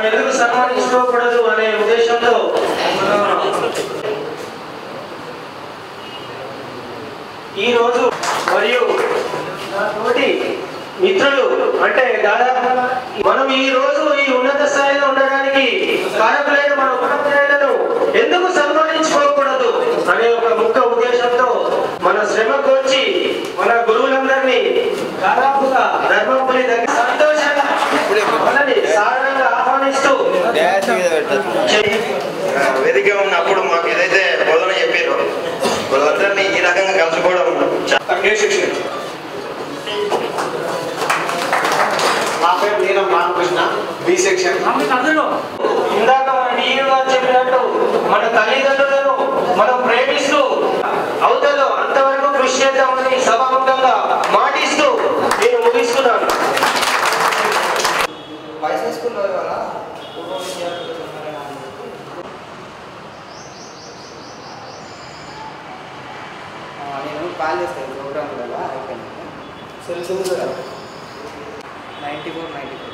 ఎందుకు సన్మానించుకోకూడదు అనే ఉద్దేశంతో ఈరోజు మరియు తోటి మిత్రులు అంటే దాదాపు మనం ఈ రోజు ఈ ఉన్నత స్థాయిలో ఉండడానికి కారకులైన మన ఉపాధ్యాయులను ఎందుకు సన్మానించుకోకూడదు అనే ఒక ముఖ్య ఉద్దేశంతో మన శ్రమకు వచ్చి మన గురువులందరినీ దాదాపుగా ధర్మపురి దగ్గర సంతోషంగా వాళ్ళని సాధారణంగా ఆహ్వానిస్తూ వేదిక ఉన్నప్పుడు మాకు ఏదైతే బోధన చెప్పారో వాళ్ళందరినీ ఈ రకంగా కలుసుకోవడం నా పేరు నీలం రామకృష్ణ బి సెక్షన్. ఇందాక మన డిఈఓ గారు చెప్పినట్టు మన తల్లిదండ్రులను మనం ప్రేమిస్తూ అవుతుందో అంతవరకు కృషి చేద్దామని సభాముఖంగా మాటిస్తూ నేను ముగిస్తున్నాను. నేను కాల్ చేస్తాను ప్రోగ్రామ్ అయిపోయింది 94, 94